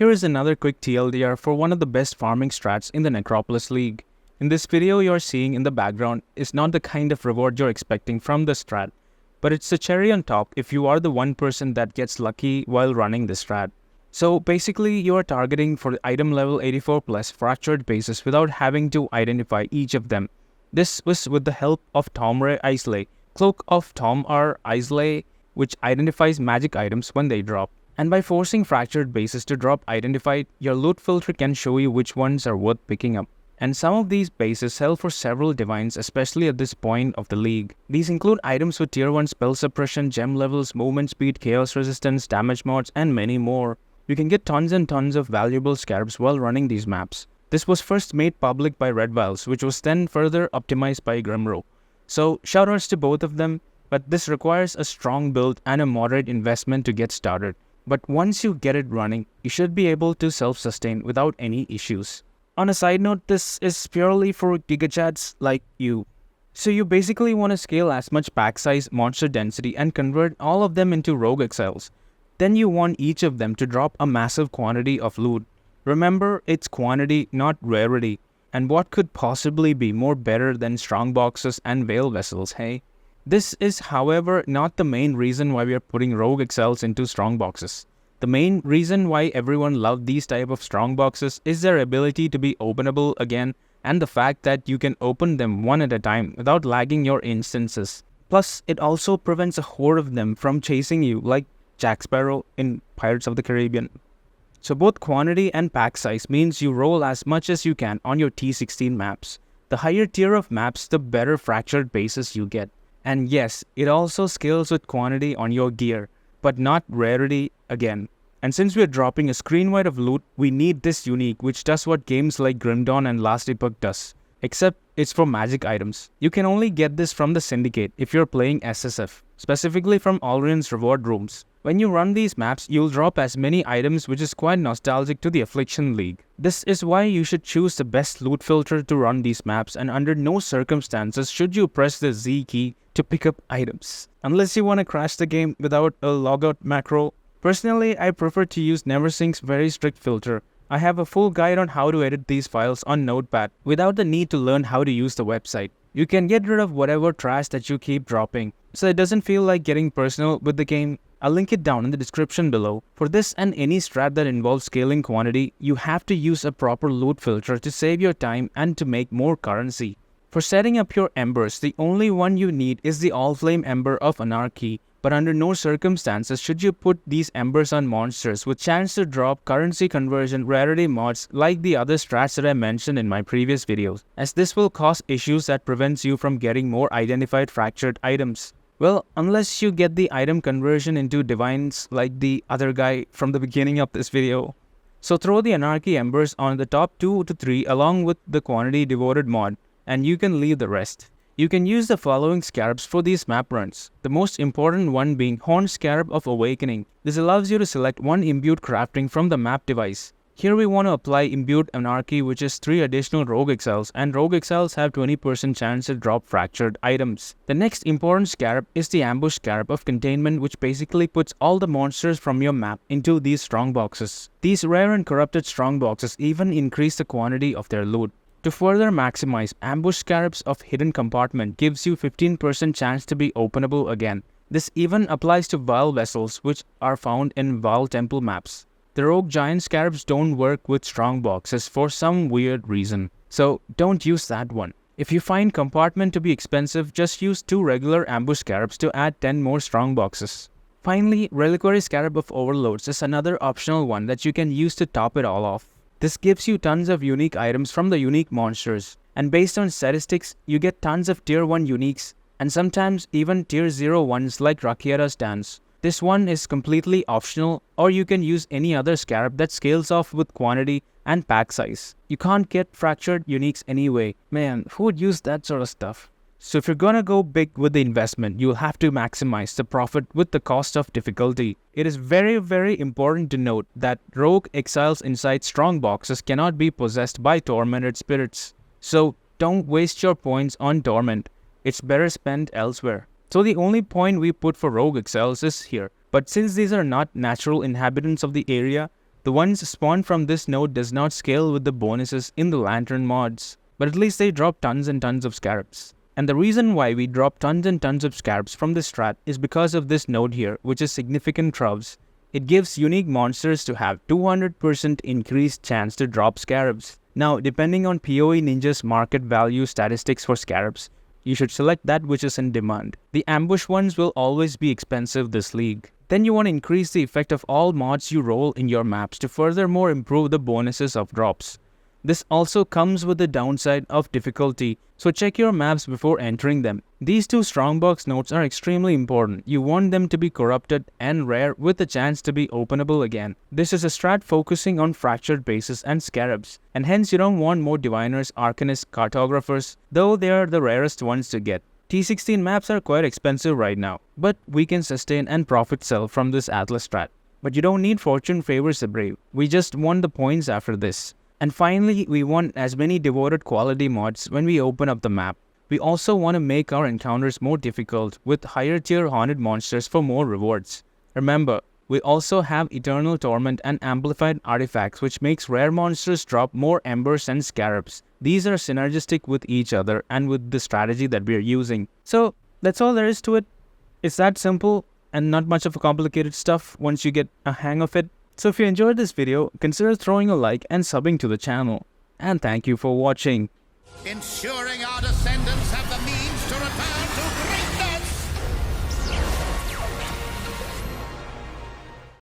Here is another quick TLDR for one of the best farming strats in the Necropolis League. In this video you're seeing in the background is not the kind of reward you're expecting from the strat, but it's the cherry on top if you are the one person that gets lucky while running this strat. So basically you are targeting for item level 84 plus fractured bases without having to identify each of them. This was with the help of Tomre Islay, Cloak of Tom R. Islay, which identifies magic items when they drop. And by forcing fractured bases to drop identified, your loot filter can show you which ones are worth picking up. And some of these bases sell for several divines, especially at this point of the league. These include items with tier 1 spell suppression, gem levels, movement speed, chaos resistance, damage mods, and many more. You can get tons and tons of valuable scarabs while running these maps. This was first made public by Red Vials, which was then further optimized by Grimro. So shoutouts to both of them, but this requires a strong build and a moderate investment to get started. But once you get it running, you should be able to self-sustain without any issues. On a side note, this is purely for gigachads like you. So you basically want to scale as much pack size, monster density, and convert all of them into rogue exiles. Then you want each of them to drop a massive quantity of loot. Remember, it's quantity, not rarity. And what could possibly be more better than strong boxes and veil vessels, hey? This is, however, not the main reason why we are putting rogue exiles into strong boxes. The main reason why everyone loved these type of strong boxes is their ability to be openable again and the fact that you can open them one at a time without lagging your instances. Plus, it also prevents a horde of them from chasing you like Jack Sparrow in Pirates of the Caribbean. So both quantity and pack size means you roll as much as you can on your T16 maps. The higher tier of maps, the better fractured bases you get. And yes, it also scales with quantity on your gear, but not rarity again. And since we are dropping a screen wide of loot, we need this unique, which does what games like Grim Dawn and Last Epoch does. Except it's for magic items. You can only get this from the Syndicate if you're playing SSF, specifically from Alrion's reward rooms. When you run these maps, you'll drop as many items, which is quite nostalgic to the Affliction League. This is why you should choose the best loot filter to run these maps, and under no circumstances should you press the Z key to pick up items. Unless you want to crash the game without a logout macro. Personally, I prefer to use NeverSync's very strict filter. I have a full guide on how to edit these files on Notepad without the need to learn how to use the website. You can get rid of whatever trash that you keep dropping, so it doesn't feel like getting personal with the game. I'll link it down in the description below. For this and any strat that involves scaling quantity, you have to use a proper loot filter to save your time and to make more currency. For setting up your embers, the only one you need is the All-Flame Ember of Anarchy, but under no circumstances should you put these embers on monsters with chance to drop currency conversion rarity mods like the other strats that I mentioned in my previous videos, as this will cause issues that prevents you from getting more identified fractured items. Well, unless you get the item conversion into divines like the other guy from the beginning of this video. So throw the Anarchy Embers on the top 2 to 3 along with the Quantity Devoted mod, and you can leave the rest. You can use the following scarabs for these map runs, the most important one being Horn Scarab of Awakening. This allows you to select one imbued crafting from the map device. Here we want to apply Imbued Anarchy, which is 3 additional Rogue Exiles, and Rogue Exiles have 20% chance to drop fractured items. The next important scarab is the Ambush Scarab of Containment, which basically puts all the monsters from your map into these strong boxes. These rare and corrupted strong boxes even increase the quantity of their loot. To further maximize, Ambush Scarabs of Hidden Compartment gives you 15% chance to be openable again. This even applies to Vile Vessels, which are found in Vile Temple maps. The Rogue Giant Scarabs don't work with strong boxes for some weird reason, so don't use that one. If you find Compartment to be expensive, just use 2 regular Ambush Scarabs to add 10 more strong boxes. Finally, Reliquary Scarab of Overlords is another optional one that you can use to top it all off. This gives you tons of unique items from the unique monsters, and based on statistics, you get tons of tier 1 uniques, and sometimes even tier 0 ones like Rakiara's Dance. This one is completely optional, or you can use any other scarab that scales off with quantity and pack size. You can't get fractured uniques anyway. Man, who would use that sort of stuff? So if you're gonna go big with the investment, you'll have to maximize the profit with the cost of difficulty. It is very important to note that rogue exiles inside strong boxes cannot be possessed by tormented spirits. So don't waste your points on torment. It's better spent elsewhere. So the only point we put for rogue exiles is here. But since these are not natural inhabitants of the area, The ones spawned from this node does not scale with the bonuses in the Lantern mods, but at least they drop tons and tons of scarabs. And the reason why we drop tons and tons of scarabs from this strat is because of this node here, which is Significant Troves. It gives unique monsters to have 200% increased chance to drop scarabs. Now, depending on PoE Ninja's market value statistics for scarabs, you should select that which is in demand. The ambush ones will always be expensive this league. Then you want to increase the effect of all mods you roll in your maps to furthermore improve the bonuses of drops. This also comes with the downside of difficulty, so check your maps before entering them. These two strongbox nodes are extremely important. You want them to be corrupted and rare with a chance to be openable again. This is a strat focusing on fractured bases and scarabs, and hence you don't want more diviners, arcanists, cartographers, though they are the rarest ones to get. T16 maps are quite expensive right now, but we can sustain and profit sell from this Atlas strat. But you don't need Fortune Favors the Brave, we just want the points after this. And finally, we want as many devoted quality mods when we open up the map. We also want to make our encounters more difficult with higher tier haunted monsters for more rewards. Remember, we also have Eternal Torment and Amplified Artifacts, which makes rare monsters drop more embers and scarabs. These are synergistic with each other and with the strategy that we are using. So that's all there is to it. It's that simple and not much of a complicated stuff once you get a hang of it. So if you enjoyed this video, consider throwing a like and subbing to the channel. And thank you for watching. Ensure